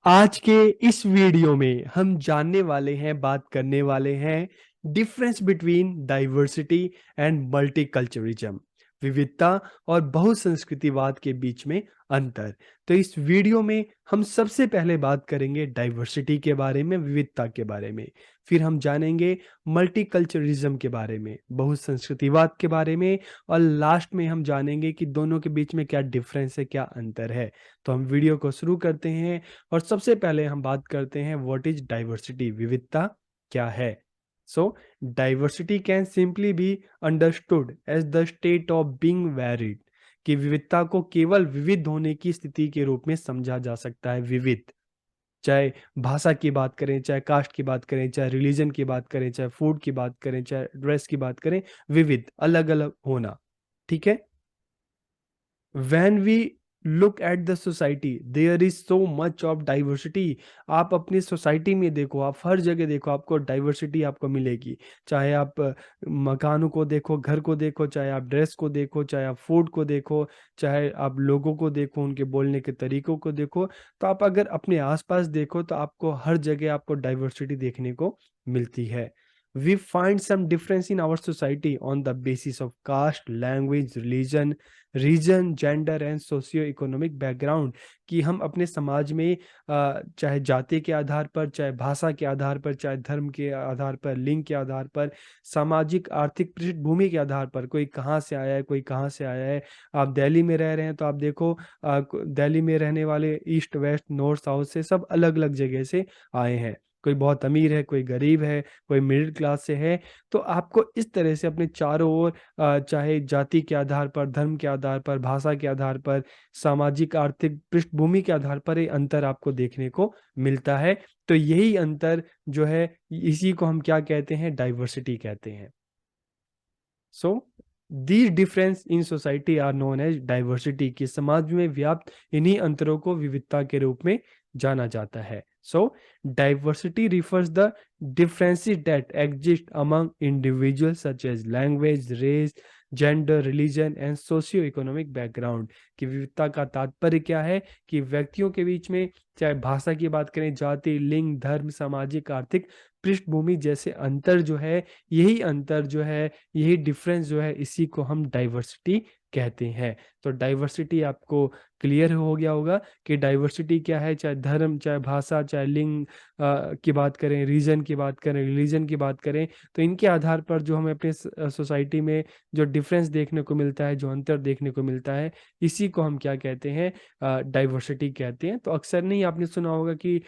आज के इस वीडियो में हम जानने वाले हैं, बात करने वाले हैं difference between diversity and multiculturalism, विविधता और बहुसंस्कृतिवाद के बीच में अंतर। तो इस वीडियो में हम सबसे पहले बात करेंगे डाइवर्सिटी के बारे में, विविधता के बारे में। फिर हम जानेंगे मल्टीकल्चरलिज्म के बारे में, बहुसंस्कृतिवाद के बारे में, और लास्ट में हम जानेंगे कि दोनों के बीच में क्या डिफरेंस है, क्या अंतर है। तो हम वीडियो को शुरू करते हैं और सबसे पहले हम बात करते हैं व्हाट इज डाइवर्सिटी, विविधता क्या है। So diversity can simply be understood as the state of being varied, कि विविधता को केवल विविध होने की स्थिति के रूप में समझा जा सकता है। विविध, चाहे भाषा की बात करें, चाहे कास्ट की बात करें, चाहे रिलीजन की बात करें, चाहे फूड की बात करें, चाहे ड्रेस की बात करें, विविध, अलग अलग होना। ठीक है। when we look at the society there is so much of diversity। आप अपनी सोसाइटी में देखो, आप हर जगह देखो, आपको डाइवर्सिटी आपको मिलेगी। चाहे आप मकानों को देखो, घर को देखो, चाहे आप ड्रेस को देखो, चाहे आप फूड को देखो, चाहे आप लोगों को देखो, उनके बोलने के तरीकों को देखो। तो आप अगर अपने आसपास देखो तो आपको हर जगह आपको डाइवर्सिटी देखने को मिलती है। We find some difference in our society on the basis of caste, language, religion, region, gender and socio economic background, कि हम अपने समाज में चाहे जाति के आधार पर, चाहे भाषा के आधार पर, चाहे धर्म के आधार पर, लिंग के आधार पर, सामाजिक आर्थिक पृष्ठभूमि के आधार पर, कोई कहाँ से आया है, कोई कहाँ से आया है। आप दिल्ली में रह रहे हैं तो आप देखो, दिल्ली में रहने वाले ईस्ट वेस्ट नॉर्थ साउथ से सब अलग अलग जगह से आए हैं। कोई बहुत अमीर है, कोई गरीब है, कोई मिडिल क्लास से है। तो आपको इस तरह से अपने चारों ओर चाहे जाति के आधार पर, धर्म के आधार पर, भाषा के आधार पर, सामाजिक आर्थिक पृष्ठभूमि के आधार पर ये अंतर आपको देखने को मिलता है। तो यही अंतर जो है, इसी को हम क्या कहते हैं, डाइवर्सिटी कहते हैं। So these difference in society are known as diversity, की समाज में व्याप्त इन्हीं अंतरों को विविधता के रूप में जाना जाता है। So diversity refers the differences that exist among individuals such as language, race, gender, religion and socio economic background, की विविधता का तात्पर्य क्या है कि व्यक्तियों के बीच में, चाहे भाषा की बात करें, जाति, लिंग, धर्म, सामाजिक आर्थिक पृष्ठभूमि जैसे अंतर जो है, यही अंतर जो है, यही डिफरेंस जो है, इसी को हम डाइवर्सिटी कहते हैं। तो डाइवर्सिटी आपको क्लियर हो गया होगा कि डाइवर्सिटी क्या है। चाहे धर्म, चाहे भाषा, चाहे लिंग की बात करें, रीजन की बात करें, रिलीजन की बात करें, तो इनके आधार पर जो हमें अपने सोसाइटी में जो डिफरेंस देखने को मिलता है, जो अंतर देखने को मिलता है, इसी को हम क्या कहते हैं, डाइवर्सिटी कहते हैं। तो अक्सर नहीं आपने सुना होगा कि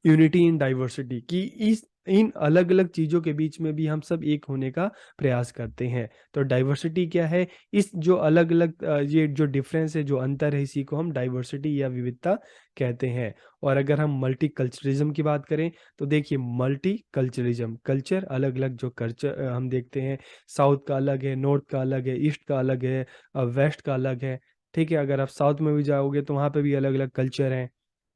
यूनिटी इन डाइवर्सिटी, कि इस इन अलग अलग चीज़ों के बीच में भी हम सब एक होने का प्रयास करते हैं। तो डाइवर्सिटी क्या है, इस जो अलग अलग ये जो डिफरेंस है, जो अंतर है, इसी को हम डाइवर्सिटी या विविधता कहते हैं। और अगर हम मल्टी कल्चरलिज्म की बात करें तो देखिए, मल्टी कल्चरलिज्म, कल्चर अलग अलग, जो कल्चर हम देखते हैं, साउथ का अलग है, नॉर्थ का अलग है, ईस्ट का अलग है, वेस्ट का अलग है। ठीक है। अगर आप साउथ में भी जाओगे तो वहाँ पे भी अलग अलग कल्चर हैं।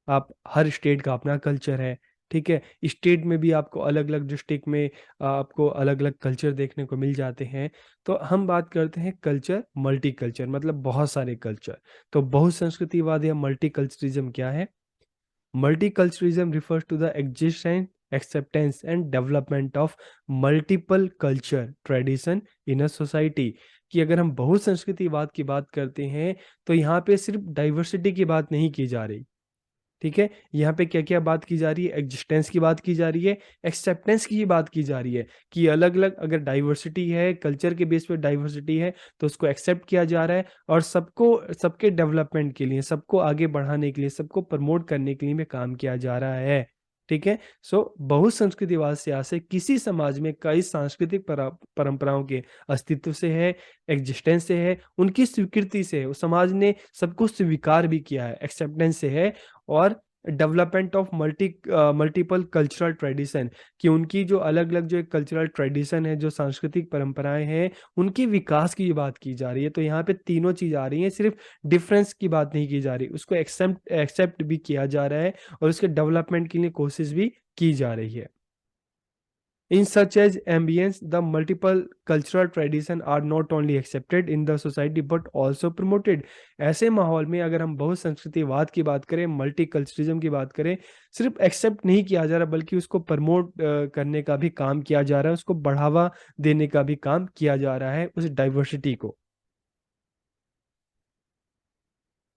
आप हर स्टेट का अपना कल्चर है। ठीक है। स्टेट में भी आपको अलग अलग डिस्ट्रिक्ट में आपको अलग अलग कल्चर देखने को मिल जाते हैं। तो हम बात करते हैं कल्चर, मल्टी कल्चर मतलब बहुत सारे कल्चर। तो बहुसंस्कृतिवाद या मल्टीकल्चरिज्म क्या है? Multiculturalism refers to the existence, acceptance and development of multiple culture tradition in a society। कि अगर हम बहुसंस्कृतिवाद की बात करते हैं तो यहाँ पे सिर्फ डाइवर्सिटी की बात नहीं की जा रही। ठीक है। यहाँ पे क्या-क्या बात की जा रही है? एग्जिस्टेंस की बात की जा रही है, एक्सेप्टेंस की बात की जा रही है, कि अलग-अलग अगर डाइवर्सिटी है, कल्चर के बेस पे डाइवर्सिटी है, तो उसको एक्सेप्ट किया जा रहा है और सबको, सबके डेवलपमेंट के लिए, सबको आगे बढ़ाने के लिए, सबको प्रमोट करने के लिए में काम किया जा रहा है। ठीक है। सो बहुसंस्कृतिवाद से आशय किसी समाज में कई सांस्कृतिक परंपराओं के अस्तित्व से है, एग्जिस्टेंस से है, उनकी स्वीकृति से है। उस समाज ने सबको स्वीकार भी किया है, एक्सेप्टेंस से है। और development of multiple cultural tradition, कि उनकी जो अलग-अलग जो एक कल्चरल ट्रेडिशन है, जो सांस्कृतिक परंपराएँ हैं, उनके विकास की बात की जा रही है। तो यहाँ पे तीनों चीज़ आ रही हैं, सिर्फ़ डिफरेंस की बात नहीं की जा रही। उसको एक्सेप्ट एक्सेप्ट भी किया जा रहा है और उसके डेवलपमेंट के लिए कोशिश भी की जा रही है। In such as ambience, the multiple cultural tradition are not only accepted in the society but also promoted. ऐसे माहौल में अगर हम बहुसंस्कृतिवाद की बात करें, मल्टीकल्चरलिज्म की बात करें, सिर्फ एक्सेप्ट नहीं किया जा रहा बल्कि उसको प्रमोट करने का भी काम किया जा रहा है, उसको बढ़ावा देने का भी काम किया जा रहा है उस डाइवर्सिटी को।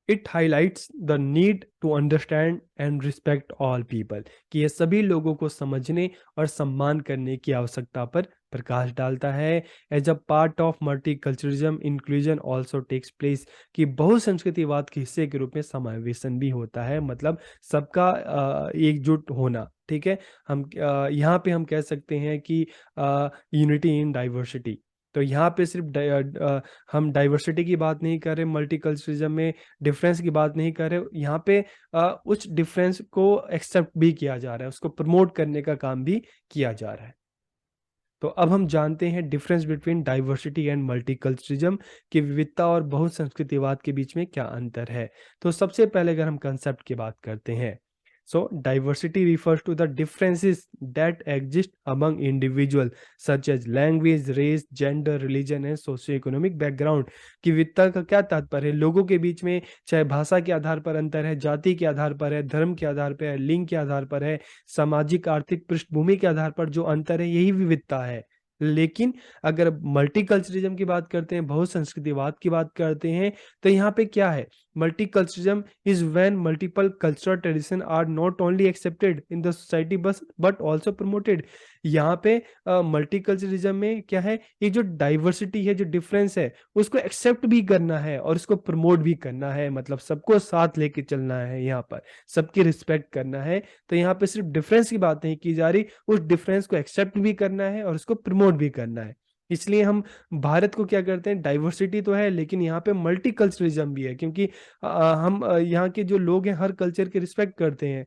It highlights the need to understand and respect all people, कि ये सभी लोगों को समझने और सम्मान करने की आवश्यकता पर प्रकाश डालता है। As a part of multiculturalism inclusion also takes place, कि बहुसंस्कृतिवाद के हिस्से के रूप में समावेशन भी होता है, मतलब सबका एकजुट होना। ठीक है, हम यहाँ पे हम कह सकते हैं कि यूनिटी इन डाइवर्सिटी। तो यहाँ पे सिर्फ हम डाइवर्सिटी की बात नहीं कर रहे, मल्टीकल्चरलिज्म में डिफरेंस की बात नहीं कर रहे, यहाँ पे उस डिफरेंस को एक्सेप्ट भी किया जा रहा है, उसको प्रमोट करने का काम भी किया जा रहा है। तो अब हम जानते हैं difference between diversity and multiculturalism, कि विविधता और बहुसंस्कृतिवाद के बीच में क्या अंतर है। तो सबसे पहले अगर हम कंसेप्ट की बात करते हैं, so diversity refers to the differences that exist among individual such as language, race, gender, religion and socio economic background. कि विविधता का क्या तात्पर्य है? लोगों के बीच में चाहे भाषा के आधार पर अंतर है, जाति के आधार पर है, धर्म के आधार पर है, लिंग के आधार पर है, सामाजिक आर्थिक पृष्ठभूमि के आधार पर जो अंतर है, यही विविधता है। लेकिन अगर मल्टीकल्चरलिज्म की बात करते हैं, बहुसंस्कृतिवाद की बात करते हैं, तो यहाँ पे क्या है? Multiculturalism is when multiple cultural tradition are not only accepted in the society but also promoted. यहाँ पे मल्टीकल्चरलिज्म में क्या है? ये जो डाइवर्सिटी है, जो डिफरेंस है, उसको एक्सेप्ट भी करना है और उसको प्रमोट भी करना है, मतलब सबको साथ लेके चलना है, यहाँ पर सबकी रिस्पेक्ट करना है। तो यहाँ पे सिर्फ डिफरेंस की बात नहीं की जा रही, उस डिफरेंस को एक्सेप्ट भी करना है और उसको प्रमोट भी करना है। इसलिए हम भारत को क्या करते हैं, डाइवर्सिटी तो है लेकिन यहाँ पे मल्टीकल्चरलिज्म भी है, क्योंकि हम यहाँ के जो लोग हैं हर कल्चर के रिस्पेक्ट करते हैं,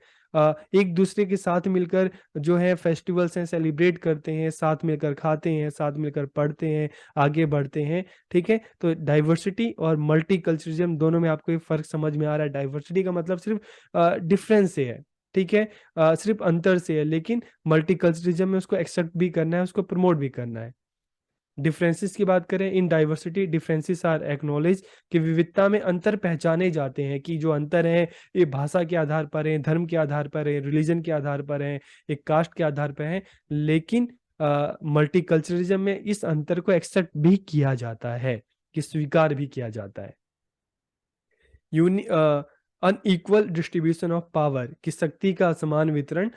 एक दूसरे के साथ मिलकर जो है फेस्टिवल्स हैं सेलिब्रेट करते हैं, साथ मिलकर खाते हैं, साथ मिलकर पढ़ते हैं, आगे बढ़ते हैं। ठीक है, तो डाइवर्सिटी और मल्टीकल्चरलिज्म दोनों में आपको ये फर्क समझ में आ रहा है। डाइवर्सिटी का मतलब सिर्फ डिफरेंस से है, ठीक है, सिर्फ अंतर से है, लेकिन मल्टीकल्चरलिज्म में उसको एक्सेप्ट भी करना है, उसको प्रमोट भी करना है। डिफरेंसेस की बात करें, in diversity differences are acknowledge, कि विविधता में अंतर पहचाने जाते हैं, कि जो अंतर है ये भाषा के आधार पर है, धर्म के आधार पर है, रिलीजन के आधार पर है, एक कास्ट के आधार पर है। लेकिन मल्टीकल्चरलिज्म में इस अंतर को एक्सेप्ट भी किया जाता है, कि स्वीकार भी किया जाता है। अनइक्वल डिस्ट्रीब्यूशन ऑफ पावर, की शक्ति का असमान वितरण।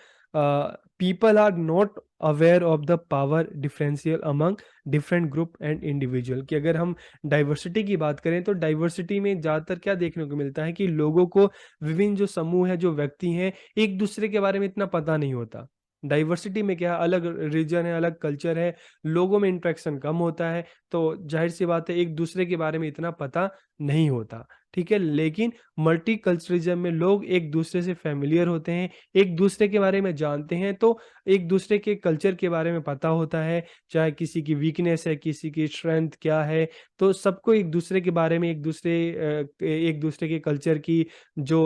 People are not aware of the power differential among different group and individual. कि अगर हम डाइवर्सिटी की बात करें तो डाइवर्सिटी में ज़्यादातर क्या देखने को मिलता है कि लोगों को विभिन्न जो समूह है, जो व्यक्ति हैं, एक दूसरे के बारे में इतना पता नहीं होता। डाइवर्सिटी में क्या है, अलग रीजन है, अलग कल्चर है, लोगों में इंट्रैक्शन कम होता है, तो जाहिर सी बात है एक दूसरे के बारे में इतना पता नहीं होता। ठीक है, लेकिन मल्टीकल्चरलिज्म में लोग एक दूसरे से फैमिलियर होते हैं, एक दूसरे के बारे में जानते हैं, तो एक दूसरे के कल्चर के बारे में पता होता है, चाहे किसी की वीकनेस है, किसी की स्ट्रेंथ क्या है, तो सबको एक दूसरे के बारे में, एक दूसरे के कल्चर की जो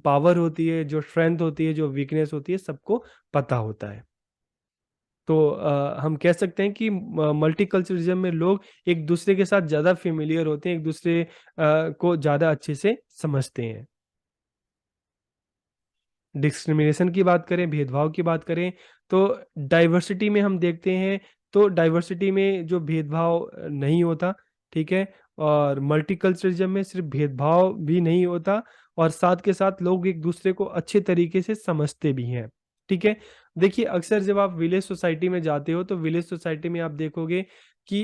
पावर होती है, जो स्ट्रेंथ होती है, जो वीकनेस होती है, सबको पता होता है। तो हम कह सकते हैं कि मल्टीकल्चरलिज्म में लोग एक दूसरे के साथ ज़्यादा फेमिलियर होते हैं, एक दूसरे को ज़्यादा अच्छे से समझते हैं। डिस्क्रिमिनेशन की बात करें, भेदभाव की बात करें, तो डाइवर्सिटी में हम देखते हैं, तो डाइवर्सिटी में जो भेदभाव नहीं होता, ठीक है? और मल्टीकल्चरलिज्म में सिर्फ भेदभाव भी नहीं होता और साथ के साथ लोग एक-दूसरे को अच्छे तरीके से समझते भी हैं, ठीक है? देखिए, अक्सर जब आप विलेज सोसाइटी में जाते हो, तो विलेज सोसाइटी में आप देखोगे कि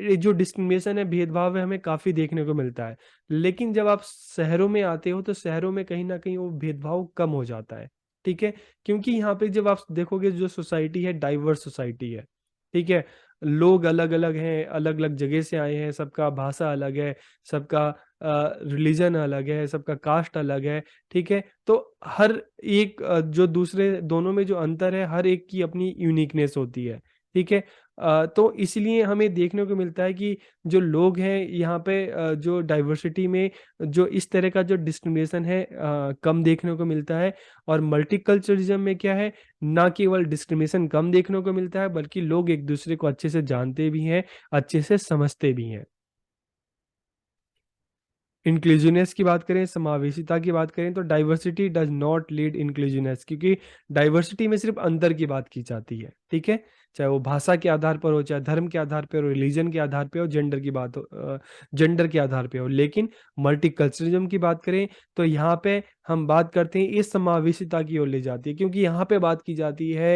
ये जो डिस्क्रिमिनेशन है, भेदभाव है, हमें काफ़ी देखने को मिलता है। लेकिन जब आप शहरों में आते हो तो शहरों में कहीं न कहीं वो भेदभाव कम हो जाता है, ठीक है? क्योंकि यहाँ पे जब आप देखोगे जो सोसाइटी है डाइवर्स सोसाइटी है, ठीक है? लोग अलग-अलग हैं, अलग-अलग जगह से आए हैं, सबका भाषा अलग है, सबका रिलीजन अलग है, सबका कास्ट अलग है, ठीक है? तो हर एक जो दूसरे दोनों में जो अंतर है, हर एक की अपनी यूनिकनेस होती है। ठीक है। तो इसलिए हमें देखने को मिलता है कि जो लोग हैं यहाँ पे जो डाइवर्सिटी में जो इस तरह का जो डिस्क्रिमिनेशन है कम देखने को मिलता है। और मल्टीकल्चरलिज्म में क्या है, ना केवल डिस्क्रिमिनेशन कम देखने को मिलता है बल्कि लोग एक दूसरे को अच्छे से जानते भी हैं, अच्छे से समझते भी हैं। इंक्लूसिवनेस की बात करें, समावेशिता की बात करें, तो diversity does not lead inclusiveness, क्योंकि डाइवर्सिटी में सिर्फ अंतर की बात की जाती है, ठीक है। चाहे वो भाषा के आधार पर हो, चाहे धर्म के आधार पर हो, रिलीजन के आधार पे हो, जेंडर की बात हो, जेंडर के आधार पे हो। लेकिन मल्टीकल्चरलिज्म की बात करें तो यहाँ पे हम बात करते हैं इस समावेशिता की ओर ले जाती है, क्योंकि यहाँ पे बात की जाती है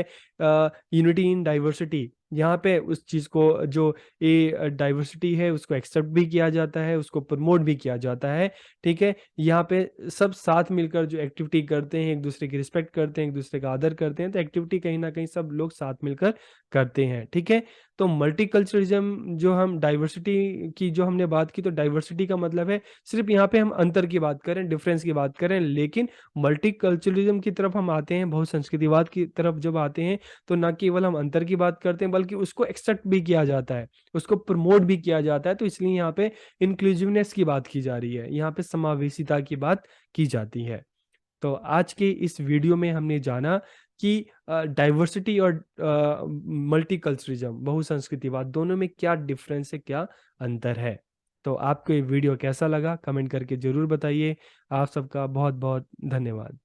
यूनिटी इन डाइवर्सिटी। यहाँ पे उस चीज़ को जो ये डाइवर्सिटी है उसको एक्सेप्ट भी किया जाता है, उसको प्रमोट भी किया जाता है, ठीक है। यहाँ पे सब साथ मिलकर जो एक्टिविटी करते हैं, एक दूसरे की रिस्पेक्ट करते हैं, एक दूसरे का आदर करते हैं, तो एक्टिविटी कहीं ना कहीं सब लोग साथ मिलकर करते हैं, ठीक है। तो मल्टीकल्चरलिज्म जो हम डाइवर्सिटी की जो हमने बात की, तो डाइवर्सिटी का मतलब है सिर्फ यहाँ पे हम अंतर की बात करें, डिफरेंस की बात करें। लेकिन मल्टीकल्चरलिज्म की तरफ हम आते हैं, बहुसंस्कृतिवाद की तरफ जब आते हैं, तो ना केवल हम अंतर की बात करते हैं बल्कि उसको एक्सेप्ट भी किया जाता है, उसको प्रमोट भी किया जाता है। तो इसलिए यहाँ पे इंक्लूसिवनेस की बात की जा रही है, यहाँ पे समावेशिता की बात की जाती है। तो आज के इस वीडियो में हमने जाना कि डाइवर्सिटी और मल्टीकल्चरिज्म, बहुसंस्कृतिवाद, दोनों में क्या डिफरेंस है, क्या अंतर है। तो आपको ये वीडियो कैसा लगा कमेंट करके ज़रूर बताइए। आप सबका बहुत बहुत धन्यवाद।